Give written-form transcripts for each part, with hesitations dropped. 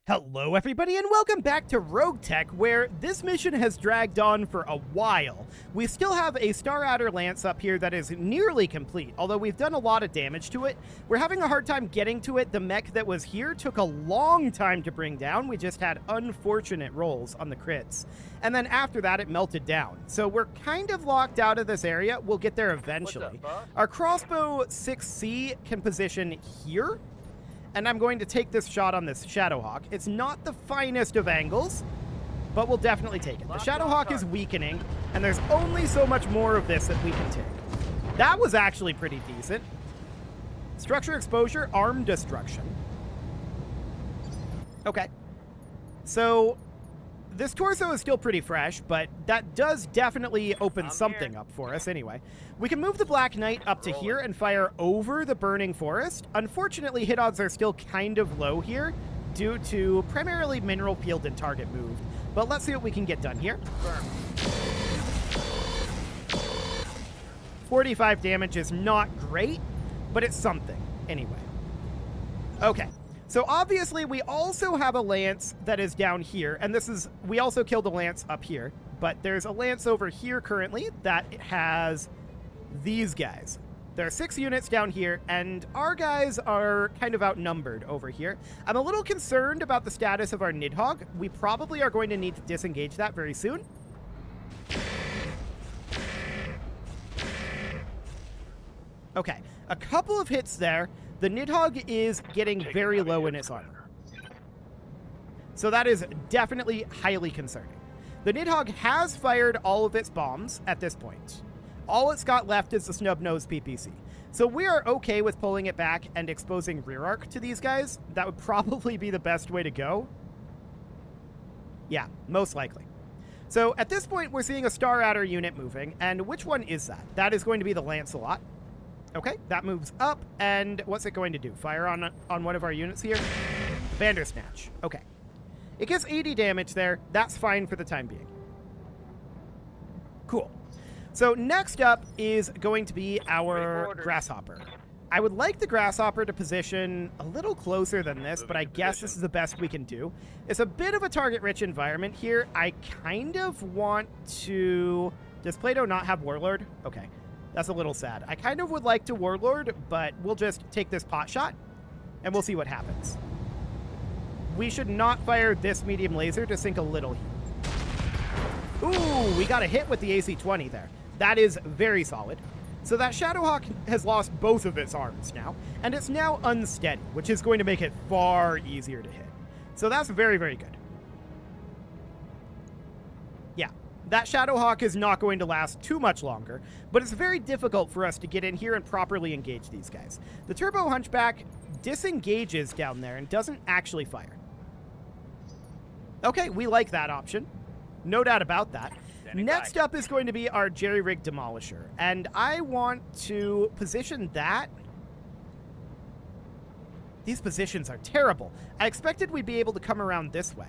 Hello everybody and welcome back to RogueTech, where this mission has dragged on for a while. We still have a Star Adder Lance up here that is nearly complete, although we've done a lot of damage to it. We're having a hard time getting to it. The mech that was here took a long time to bring down. We just had unfortunate rolls on the crits. And then after that it melted down. So we're kind of locked out of this area. We'll get there eventually. Our crossbow 6C can position here. And I'm going to take this shot on this Shadowhawk. It's not the finest of angles, but we'll definitely take it. The Shadowhawk is weakening, and there's only so much more of this that we can take. That was actually pretty decent. Structure exposure, arm destruction. Okay. So this torso is still pretty fresh, but that does definitely open something up for us anyway. We can move the Black Knight up to here and fire over the burning forest. Unfortunately, hit odds are still kind of low here due to primarily mineral field and target moved. But let's see what we can get done here. 45 damage is not great, but it's something anyway. Okay. So obviously we also have a lance that is down here, and we also killed a lance up here, but there's a lance over here currently that has these guys. There are 6 units down here, and our guys are kind of outnumbered over here. I'm a little concerned about the status of our Nidhogg. We probably are going to need to disengage that very soon. Okay, a couple of hits there. The Nidhogg is getting very low in its armor. So that is definitely highly concerning. The Nidhogg has fired all of its bombs at this point. All it's got left is the snub-nosed PPC. So we are okay with pulling it back and exposing rear arc to these guys. That would probably be the best way to go. Yeah, most likely. So at this point, we're seeing a Star Adder unit moving. And which one is that? That is going to be the Lancelot. Okay, that moves up, and what's it going to do? Fire on one of our units here? Bandersnatch. Okay. It gets 80 damage there. That's fine for the time being. Cool. So next up is going to be our Grasshopper. I would like the Grasshopper to position a little closer than this, but I guess this is the best we can do. It's a bit of a target-rich environment here. I kind of want to... Does Plato not have Warlord? Okay. That's a little sad. I kind of would like to Warlord, but we'll just take this pot shot, and we'll see what happens. We should not fire this medium laser to sink a little heat. Ooh, we got a hit with the AC-20 there. That is very solid. So that Shadowhawk has lost both of its arms now, and it's now unsteady, which is going to make it far easier to hit. So that's very, very good. Yeah. That Shadowhawk is not going to last too much longer, but it's very difficult for us to get in here and properly engage these guys. The Turbo Hunchback disengages down there and doesn't actually fire. Okay, we like that option. No doubt about that. Next up is going to be our Jerry-Rig Demolisher, and I want to position that. These positions are terrible. I expected we'd be able to come around this way,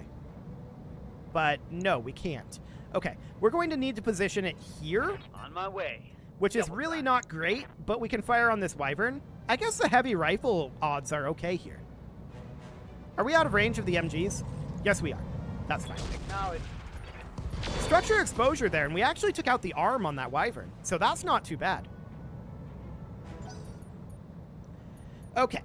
but no, we can't. Okay, we're going to need to position it here. On my way. Which is really not great, but we can fire on this Wyvern. I guess the heavy rifle odds are okay here. Are we out of range of the MGs? Yes, we are. That's fine. Structure exposure there, and we actually took out the arm on that Wyvern, so that's not too bad. Okay,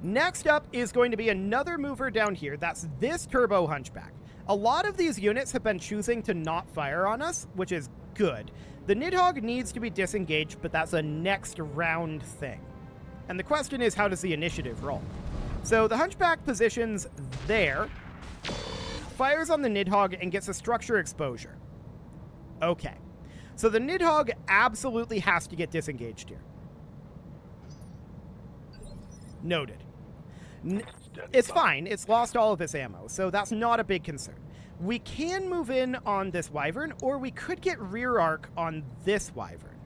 next up is going to be another mover down here. That's this Turbo Hunchback. A lot of these units have been choosing to not fire on us, which is good. The Nidhogg needs to be disengaged, but that's a next round thing. And the question is, how does the initiative roll? So the Hunchback positions there, fires on the Nidhogg, and gets a structure exposure. Okay. So the Nidhogg absolutely has to get disengaged here. Noted. It's fine. It's lost all of its ammo, so that's not a big concern. We can move in on this Wyvern, or we could get rear arc on this Wyvern.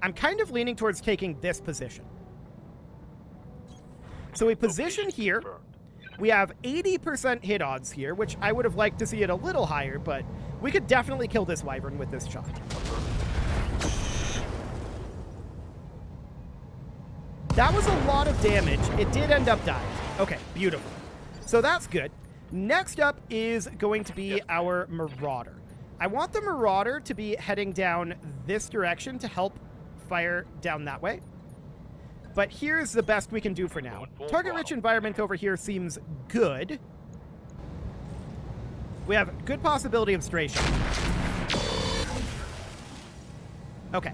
I'm kind of leaning towards taking this position. So we position here. We have 80% hit odds here, which I would have liked to see it a little higher, but we could definitely kill this Wyvern with this shot. That was a lot of damage. It did end up dying. Okay, beautiful. So that's good. Next up is going to be our Marauder. I want the Marauder to be heading down this direction to help fire down that way. But here's the best we can do for now. Target-rich environment over here seems good. We have good possibility of stray shot. Okay.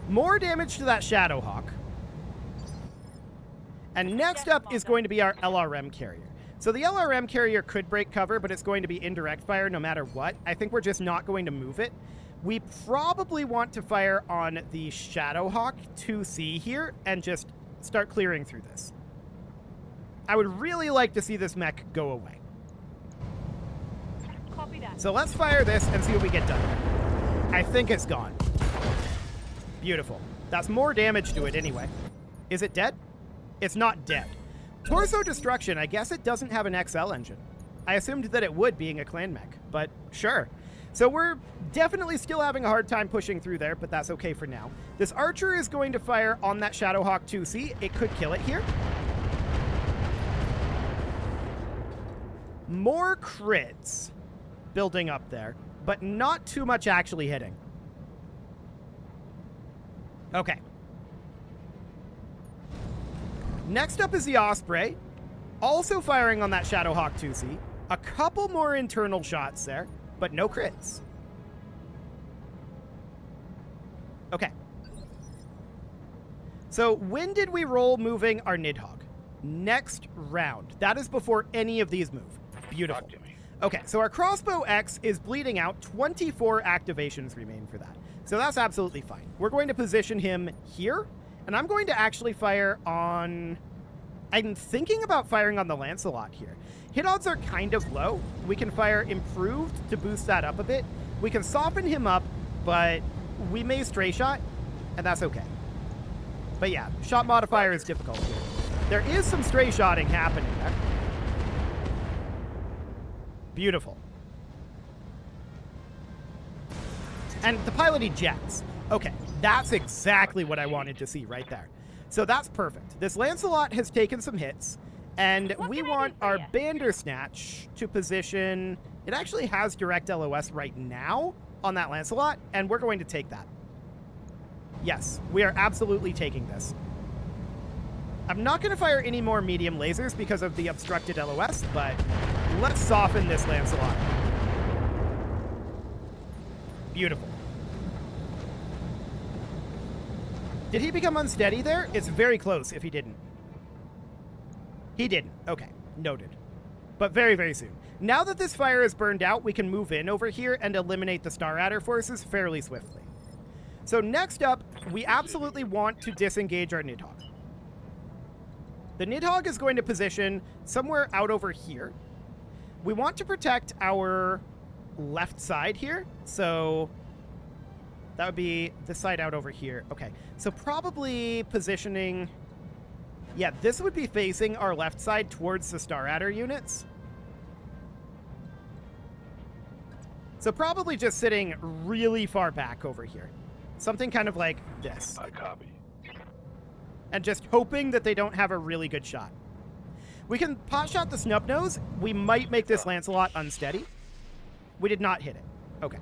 More damage to that Shadowhawk. And next up is going to be our LRM carrier. So the LRM carrier could break cover, but it's going to be indirect fire no matter what. I think we're just not going to move it. We probably want to fire on the Shadowhawk 2C here and just start clearing through this. I would really like to see this mech go away. Copy that. So let's fire this and see what we get done. I think it's gone. Beautiful. That's more damage to it anyway. Is it dead? It's not dead. Torso destruction. I guess it doesn't have an XL engine. I assumed that it would, being a clan mech, but sure. So we're definitely still having a hard time pushing through there, but that's okay for now. This archer is going to fire on that Shadowhawk 2C. It could kill it here. More crits building up there, but not too much actually hitting. Okay. Next up is the Osprey, also firing on that Shadowhawk 2C. A couple more internal shots there, but no crits. Okay. So when did we roll moving our Nidhogg? Next round. That is before any of these move. Beautiful. Okay, so our Crossbow X is bleeding out. 24 activations remain for that. So that's absolutely fine. We're going to position him here, and I'm going to actually fire on... I'm thinking about firing on the Lancelot here. Hit odds are kind of low. We can fire Improved to boost that up a bit. We can soften him up, but we may stray shot, and that's okay. But yeah, shot modifier is difficult here. There is some stray shotting happening there. Beautiful. And the piloted jets. Okay, that's exactly what I wanted to see right there. So that's perfect. This Lancelot has taken some hits, and we want our Bandersnatch to position... It actually has direct LOS right now on that Lancelot, and we're going to take that. Yes, we are absolutely taking this. I'm not going to fire any more medium lasers because of the obstructed LOS, but let's soften this Lancelot. Beautiful. Did he become unsteady there? It's very close if he didn't. He didn't. Okay, noted. But very, very soon. Now that this fire is burned out, we can move in over here and eliminate the Star Adder forces fairly swiftly. So next up, we absolutely want to disengage our Nidhogg. The Nidhogg is going to position somewhere out over here. We want to protect our left side here, so that would be the side out over here. Okay, so probably positioning... Yeah, this would be facing our left side towards the Star Adder units. So probably just sitting really far back over here. Something kind of like this. I copy. And just hoping that they don't have a really good shot. We can pot shot the Snubnose. We might make this Lancelot unsteady. We did not hit it. Okay.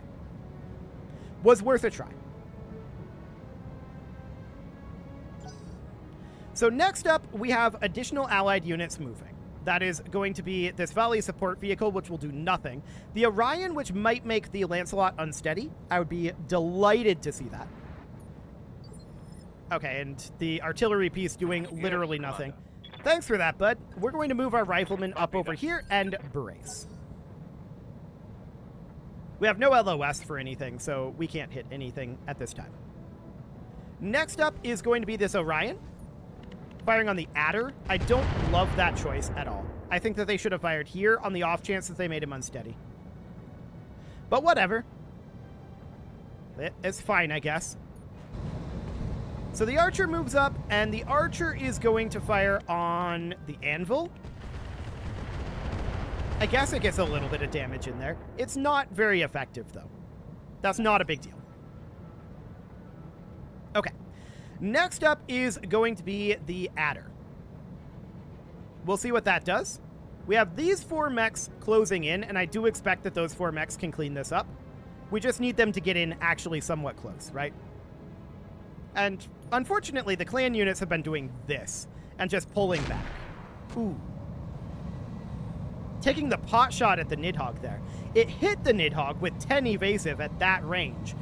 Was worth a try. So next up, we have additional allied units moving. That is going to be this Valley support vehicle, which will do nothing. The Orion, which might make the Lancelot unsteady. I would be delighted to see that. Okay, and the artillery piece doing literally nothing. Thanks for that, bud. We're going to move our riflemen up over here and brace. We have no LOS for anything, so we can't hit anything at this time. Next up is going to be this Orion. Firing on the Adder. I don't love that choice at all. I think that they should have fired here on the off chance that they made him unsteady. But whatever. It's fine, I guess. So the Archer moves up, and the Archer is going to fire on the Anvil. I guess it gets a little bit of damage in there. It's not very effective, though. That's not a big deal. Okay. Next up is going to be the Adder. We'll see what that does. We have these 4 mechs closing in, and I do expect that those 4 mechs can clean this up. We just need them to get in actually somewhat close, right? And unfortunately, the clan units have been doing this and just pulling back. Ooh. Taking the pot shot at the Nidhogg there. It hit the Nidhogg with 10 evasive at that range,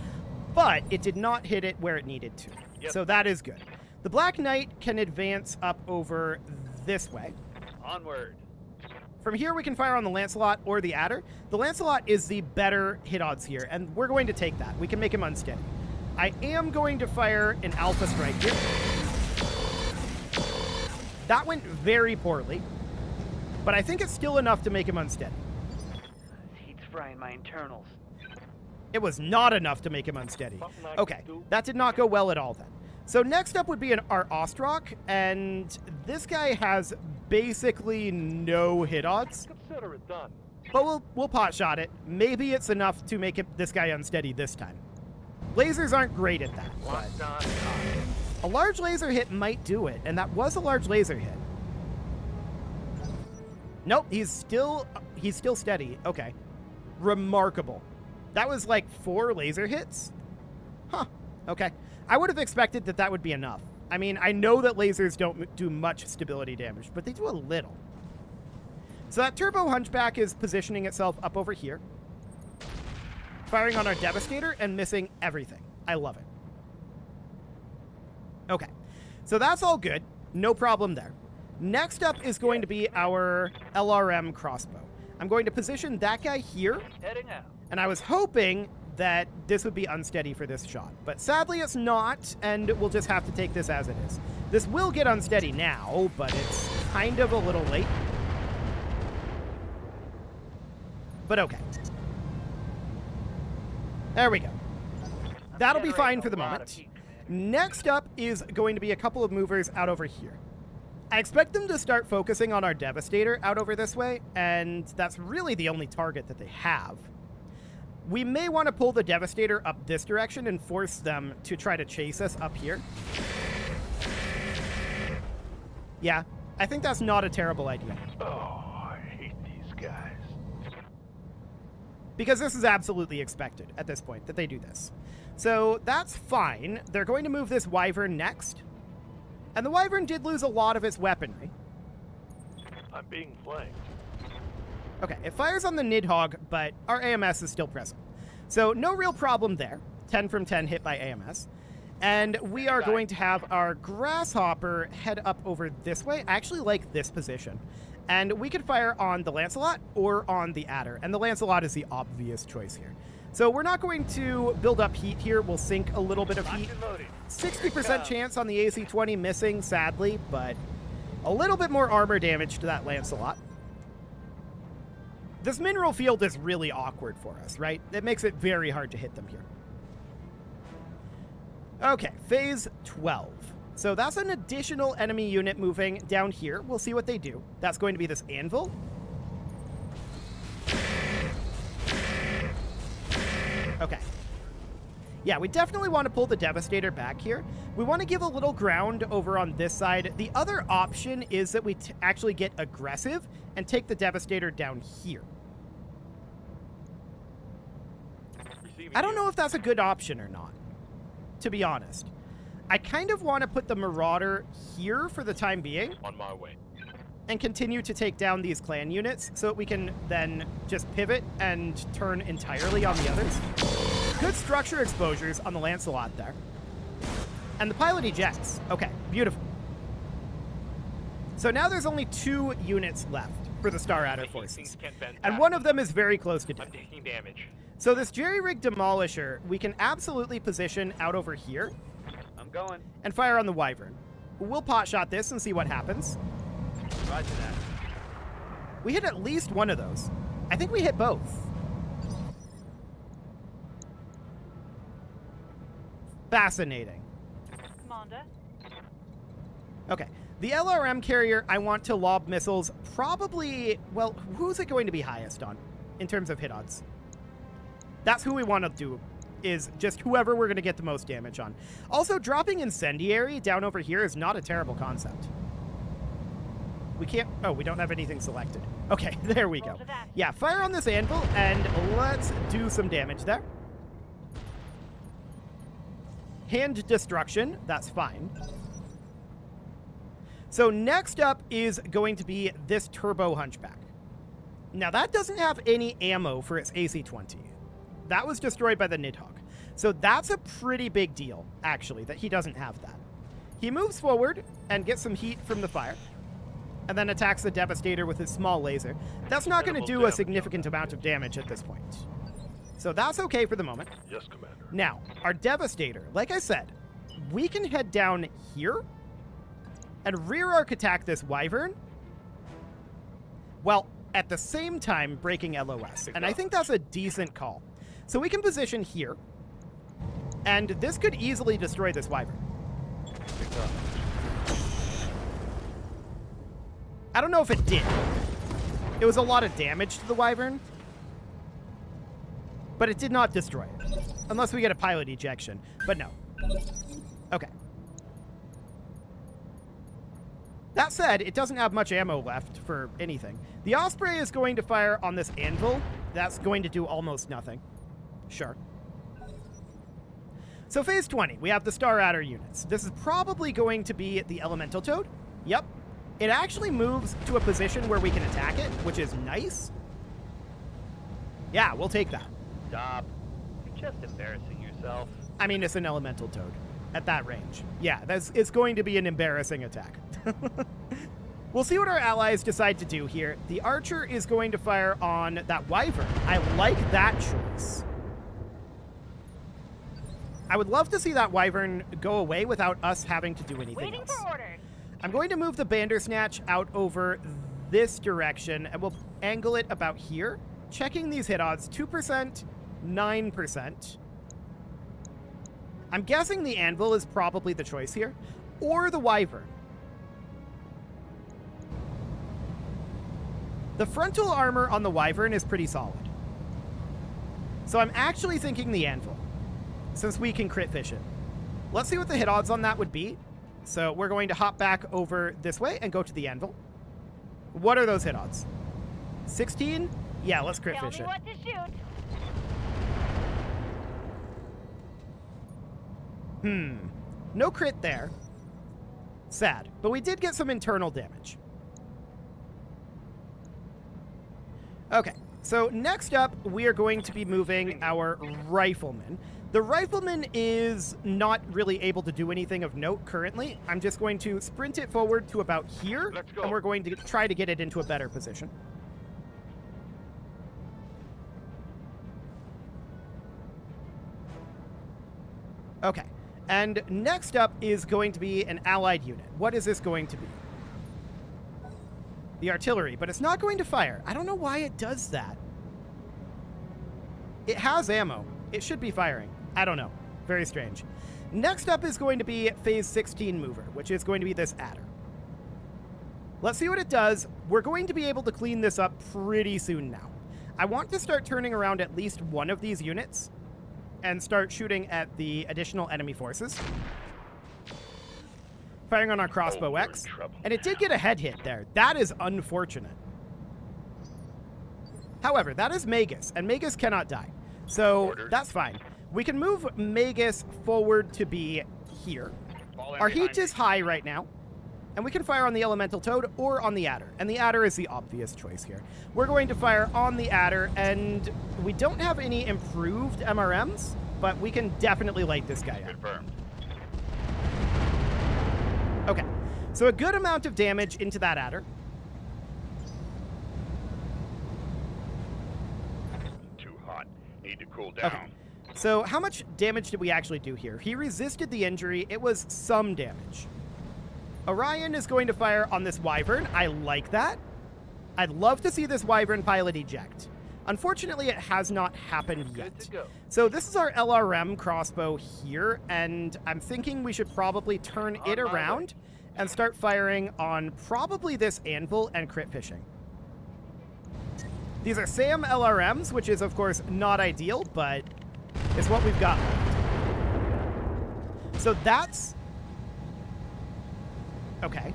but it did not hit it where it needed to. Yep. So that is good. The Black Knight can advance up over this way. Onward. From here, we can fire on the Lancelot or the Adder. The Lancelot is the better hit odds here, and we're going to take that. We can make him unsteady. I am going to fire an Alpha Strike here. That went very poorly, but I think it's still enough to make him unsteady. Heat's frying my internals. It was not enough to make him unsteady. Okay, that did not go well at all then. So next up would be our Ostrock, and this guy has basically no hit odds. Consider it done. But we'll pot shot it. Maybe it's enough to make this guy unsteady this time. Lasers aren't great at that, but a large laser hit might do it, and that was a large laser hit. Nope, he's still steady. Okay. Remarkable. That was like 4 laser hits? Huh. Okay. I would have expected that that would be enough. I mean, I know that lasers don't do much stability damage, but they do a little. So that Turbo Hunchback is positioning itself up over here, firing on our Devastator and missing everything. I love it. Okay. So that's all good. No problem there. Next up is going to be our LRM crossbow. I'm going to position that guy here. Heading out. And I was hoping that this would be unsteady for this shot. But sadly it's not, and we'll just have to take this as it is. This will get unsteady now, but it's kind of a little late. But okay. There we go. That'll be fine for the moment. Next up is going to be a couple of movers out over here. I expect them to start focusing on our Devastator out over this way, and that's really the only target that they have. We may want to pull the Devastator up this direction and force them to try to chase us up here. Yeah, I think that's not a terrible idea. Oh, I hate these guys. Because this is absolutely expected at this point that they do this. So that's fine. They're going to move this Wyvern next. And the Wyvern did lose a lot of its weaponry. I'm being flanked. Okay, it fires on the Nidhogg, but our AMS is still present. So no real problem there. 10 from 10 hit by AMS. And we are going to have our Grasshopper head up over this way. I actually like this position. And we could fire on the Lancelot or on the Adder. And the Lancelot is the obvious choice here. So we're not going to build up heat here. We'll sink a little bit of heat. 60% chance on the AC-20 missing, sadly, but a little bit more armor damage to that Lancelot. This mineral field is really awkward for us, right? It makes it very hard to hit them here. Okay, phase 12. So that's an additional enemy unit moving down here. We'll see what they do. That's going to be this anvil. Okay. Yeah, we definitely want to pull the Devastator back here. We want to give a little ground over on this side. The other option is that we actually get aggressive and take the Devastator down here. I don't know if that's a good option or not, to be honest. I kind of want to put the Marauder here for the time being. On my way. And continue to take down these clan units so that we can then just pivot and turn entirely on the others. Good structure exposures on the Lancelot there. And the pilot ejects. Okay, beautiful. So now there's only 2 units left for the Star Adder forces. And one of them is very close to death. I'm taking damage. So this jerry-rigged Demolisher, we can absolutely position out over here. I'm going. And fire on the Wyvern. We'll pot shot this and see what happens. Roger that. We hit at least one of those. I think we hit both. Fascinating. Commander. Okay. The LRM carrier, I want to lob missiles. Probably, well, who's it going to be highest on in terms of hit odds? That's who we want to do, is just whoever we're going to get the most damage on. Also, dropping Incendiary down over here is not a terrible concept. We can't... Oh, we don't have anything selected. Okay, there we go. Roger that. Yeah, fire on this anvil, and let's do some damage there. Hand destruction. That's fine. So next up is going to be this Turbo Hunchback. Now, that doesn't have any ammo for its AC-20. That was destroyed by the Nidhogg. So that's a pretty big deal, actually, that he doesn't have that. He moves forward and gets some heat from the fire, and then attacks the Devastator with his small laser. That's not going to do a significant amount of damage at this point. So that's okay for the moment. Yes, Commander. Now, our Devastator, like I said, we can head down here and rear arc attack this Wyvern, while at the same time breaking LOS. And I think that's a decent call. So we can position here, and this could easily destroy this Wyvern. I don't know if it did. It was a lot of damage to the Wyvern, but it did not destroy it. Unless we get a pilot ejection. But no. Okay. That said, it doesn't have much ammo left for anything. The Osprey is going to fire on this anvil. That's going to do almost nothing. Sure. So phase 20, we have the Star Adder units. This is probably going to be the Elemental Toad. Yep. It actually moves to a position where we can attack it, which is nice. Yeah, we'll take that. Stop. You're just embarrassing yourself. I mean, it's an Elemental Toad at that range. Yeah, it's going to be an embarrassing attack. We'll see what our allies decide to do here. The Archer is going to fire on that Wyvern. I like that choice. I would love to see that Wyvern go away without us having to do anything Waiting else. for orders. I'm going to move the Bandersnatch out over this direction, and we'll angle it about here. Checking these hit odds, 2%, 9%. I'm guessing the Anvil is probably the choice here, or the Wyvern. The frontal armor on the Wyvern is pretty solid. So I'm actually thinking the Anvil, since we can crit fish it. Let's see what the hit odds on that would be. So we're going to hop back over this way and go to the Anvil. What are those hit odds? 16? Yeah, let's crit Tell fish me it. what to shoot. No crit there. Sad. But we did get some internal damage. Okay. So next up, we are going to be moving our Rifleman. The Rifleman is not really able to do anything of note currently. I'm just going to sprint it forward to about here, Let's go. and we're going to try to get it into a better position. Okay. And next up is going to be an allied unit. What is this going to be? The artillery, but it's not going to fire. I don't know why it does that. It has ammo. It should be firing. I don't know. Very strange. Next up is going to be Phase 16 Mover, which is going to be this Adder. Let's see what it does. We're going to be able to clean this up pretty soon now. I want to start turning around at least one of these units and start shooting at the additional enemy forces. Firing on our crossbow we're in X. trouble And it did get a head hit there. That is unfortunate. However, that is Magus, and Magus cannot die. So Orders. that's fine. We can move Magus forward to be here. Fall in Our behind heat is high right now, and we can fire on the Elemental Toad or on the Adder, and the Adder is the obvious choice here. We're going to fire on the Adder, and we don't have any improved MRMs, but we can definitely light this guy up. Confirmed. Okay, so a good amount of damage into that Adder. Too hot. Need to cool down. Okay. So how much damage did we actually do here? He resisted the injury. It was some damage. Orion is going to fire on this Wyvern. I like that. I'd love to see this Wyvern pilot eject. Unfortunately, it has not happened yet. Good to go. So this is our LRM crossbow here, and I'm thinking we should probably turn it On my around and start firing on probably this Anvil and crit fishing. These are SAM LRMs, which is, of course, not ideal, but it's what we've got left. So that's... Okay.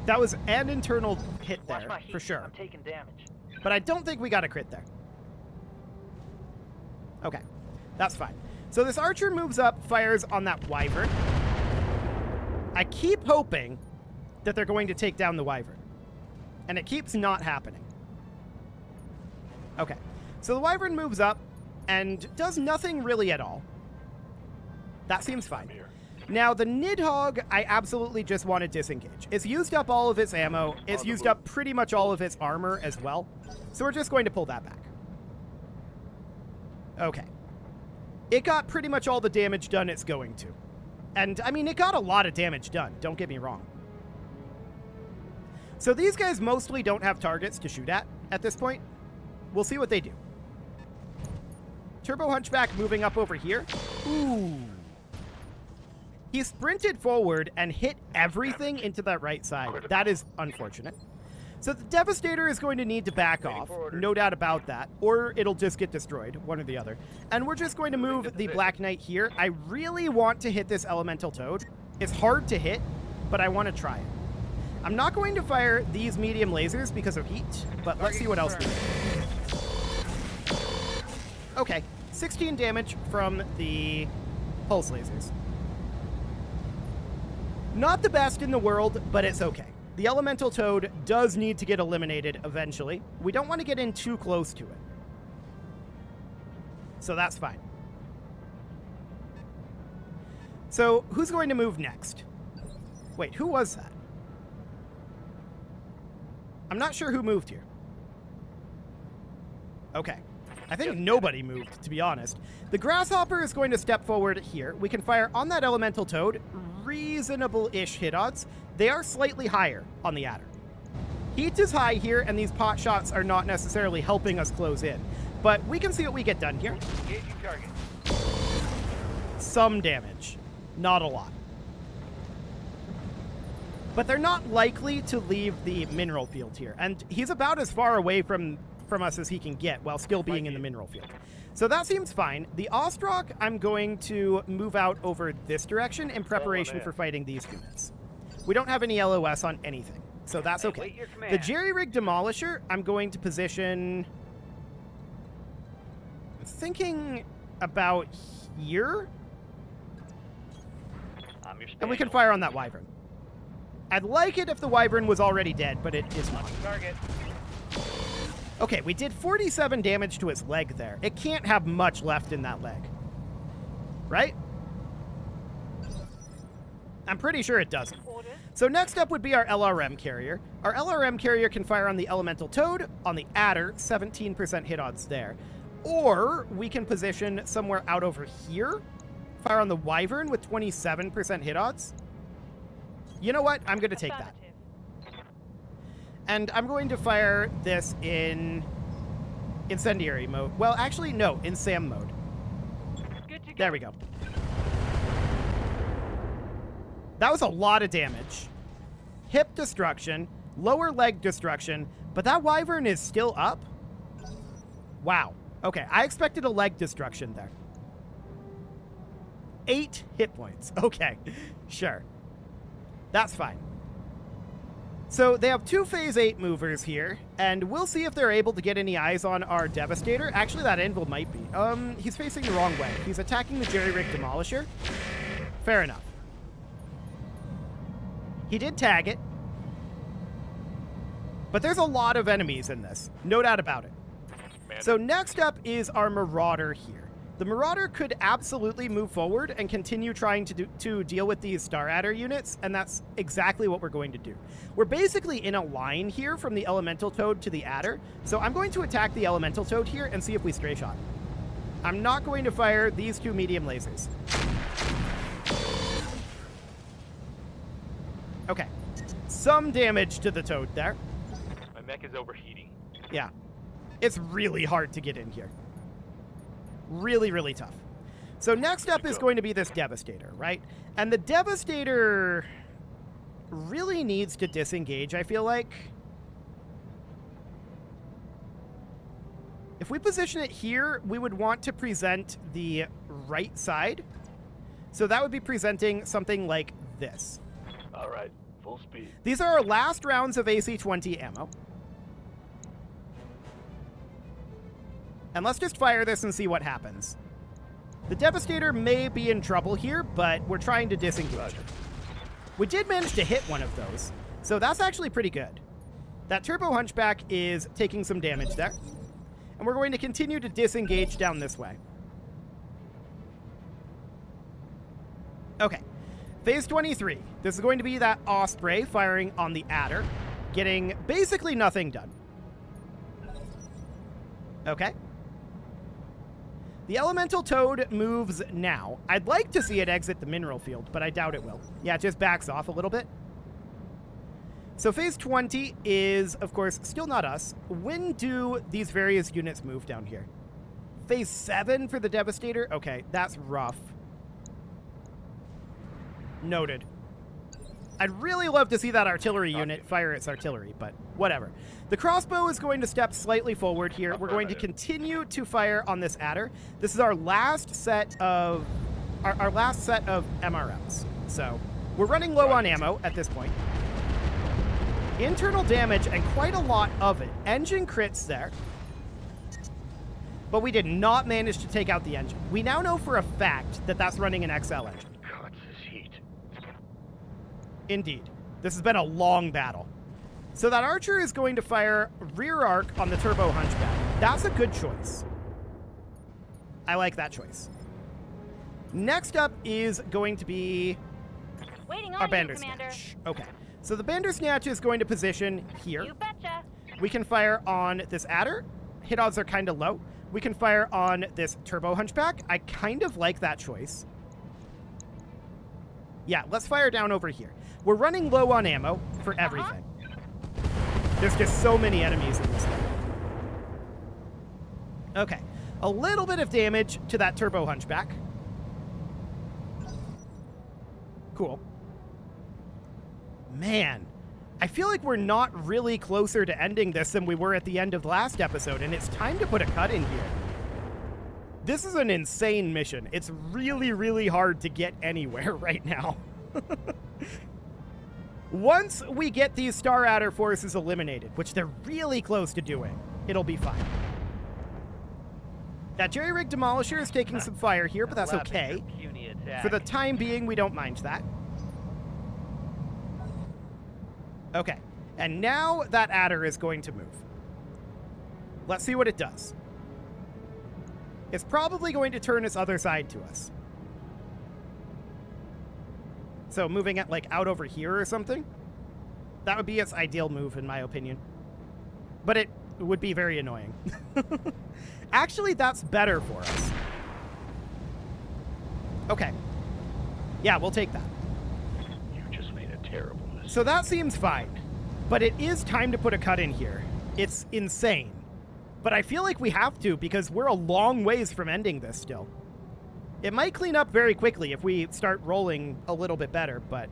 That was an internal hit Watch there, my heat. for sure. I'm taking damage. But I don't think we got a crit there. Okay, that's fine. So this archer moves up, fires on that wyvern. I keep hoping that they're going to take down the wyvern. And it keeps not happening. Okay, so the wyvern moves up and does nothing really at all. That seems fine. Now, the Nidhogg, I absolutely just want to disengage. It's used up all of its ammo. It's used up pretty much all of its armor as well. So we're just going to pull that back. Okay. It got pretty much all the damage done it's going to. And, I mean, it got a lot of damage done. Don't get me wrong. So these guys mostly don't have targets to shoot at this point. We'll see what they do. Turbo Hunchback moving up over here. Ooh. He sprinted forward and hit everything into that right side. That is unfortunate. So the Devastator is going to need to back off. No doubt about that. Or it'll just get destroyed. One or the other. And we're just going to move the Black Knight here. I really want to hit this Elemental Toad. It's hard to hit, but I want to try it. I'm not going to fire these medium lasers because of heat, but let's see what else we do. Okay, 16 damage from the pulse lasers. Not the best in the world, but it's okay. The Elemental Toad does need to get eliminated eventually. We don't want to get in too close to it. So that's fine. So who's going to move next? Wait, who was that? I'm not sure who moved here. Okay. I think nobody moved, to be honest. The Grasshopper is going to step forward here. We can fire on that Elemental Toad. Reasonable-ish hit odds. They are slightly higher on the Adder. Heat is high here, and these pot shots are not necessarily helping us close in. But we can see what we get done here. Engage your target. Some damage. Not a lot. But they're not likely to leave the mineral field here. And he's about as far away from us as he can get while still being in the mineral field. So that seems fine. The Ostrock, I'm going to move out over this direction in preparation for fighting these units. We don't have any LOS on anything, so that's okay. The Jerry-Rig Demolisher, I'm going to position... I'm thinking about here. And we can fire on that Wyvern. I'd like it if the Wyvern was already dead, but it is not. Target. Okay, we did 47 damage to its leg there. It can't have much left in that leg. Right? I'm pretty sure it doesn't. So next up would be our LRM carrier. Our LRM carrier can fire on the Elemental Toad, on the Adder, 17% hit odds there. Or we can position somewhere out over here, fire on the Wyvern with 27% hit odds. You know what? I'm going to take that. And I'm going to fire this in incendiary mode. Well, actually, no, in SAM mode. There we go. That was a lot of damage. Hip destruction, lower leg destruction, but that Wyvern is still up? Wow. Okay, I expected a leg destruction there. 8 hit points. Okay, sure. That's fine. So they have 2 Phase 8 movers here, and we'll see if they're able to get any eyes on our Devastator. Actually, that Anvil might be. He's facing the wrong way. He's attacking the Jerry-Rig Demolisher. Fair enough. He did tag it. But there's a lot of enemies in this. No doubt about it. So next up is our Marauder here. The Marauder could absolutely move forward and continue trying to deal with these Star Adder units, and that's exactly what we're going to do. We're basically in a line here from the Elemental Toad to the Adder, so I'm going to attack the Elemental Toad here and see if we stray shot. I'm not going to fire these 2 medium lasers. Okay. Some damage to the Toad there. My mech is overheating. Yeah. It's really hard to get in here. Really, really tough. So next up is going to be this Devastator, right? And the Devastator really needs to disengage, I feel like. If we position it here, we would want to present the right side. So that would be presenting something like this. All right. Full speed. These are our last rounds of AC-20 ammo. And let's just fire this and see what happens. The Devastator may be in trouble here, but we're trying to disengage it. We did manage to hit one of those, so that's actually pretty good. That Turbo Hunchback is taking some damage there. And we're going to continue to disengage down this way. Okay. Phase 23. This is going to be that Osprey firing on the Adder, getting basically nothing done. Okay. The Elemental Toad moves now. I'd like to see it exit the mineral field, but I doubt it will. Yeah, it just backs off a little bit. So phase 20 is, of course, still not us. When do these various units move down here? Phase 7 for the Devastator? Okay, that's rough. Noted. I'd really love to see that artillery unit fire its artillery, but whatever. The crossbow is going to step slightly forward here. We're going to continue to fire on this Adder. This is our last set of our last set of MRMs. So we're running low on ammo at this point. Internal damage and quite a lot of it. Engine crits there. But we did not manage to take out the engine. We now know for a fact that that's running an XL engine. God, this heat. Indeed. This has been a long battle. So that Archer is going to fire rear arc on the Turbo Hunchback. That's a good choice. I like that choice. Next up is going to be Waiting our on you, Bandersnatch. Okay. So the Bandersnatch is going to position here. You betcha. We can fire on this Adder. Hit odds are kind of low. We can fire on this Turbo Hunchback. I kind of like that choice. Yeah, let's fire down over here. We're running low on ammo for everything. There's just so many enemies in this thing. Okay. A little bit of damage to that Turbo Hunchback. Cool. Man, I feel like we're not really closer to ending this than we were at the end of the last episode, and it's time to put a cut in here. This is an insane mission. It's really, really hard to get anywhere right now. Once we get these Star Adder forces eliminated, which they're really close to doing, it'll be fine. That Jerry-Rig Demolisher is taking some fire here, but that's okay. For the time being, we don't mind that. Okay, and now that Adder is going to move. Let's see what it does. It's probably going to turn its other side to us. So moving it like out over here or something. That would be its ideal move in my opinion. But it would be very annoying. Actually, that's better for us. Okay. Yeah, we'll take that. You just made a terrible mistake. So that seems fine. But it is time to put a cut in here. It's insane. But I feel like we have to because we're a long ways from ending this still. It might clean up very quickly if we start rolling a little bit better, but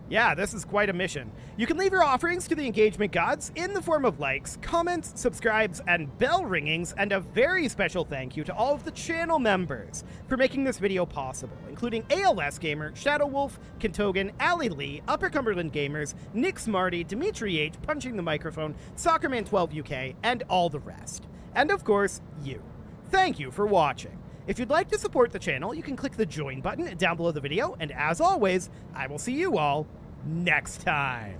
yeah, this is quite a mission. You can leave your offerings to the engagement gods in the form of likes, comments, subscribes, and bell ringings, and a very special thank you to all of the channel members for making this video possible, including ALS Gamer, Shadow Wolf, Kentogan, Ali Lee, Upper Cumberland Gamers, Nick Smarty, Dimitri H, Punching the Microphone, Soccerman12 UK, and all the rest. And of course, you. Thank you for watching. If you'd like to support the channel, you can click the join button down below the video, and as always, I will see you all next time.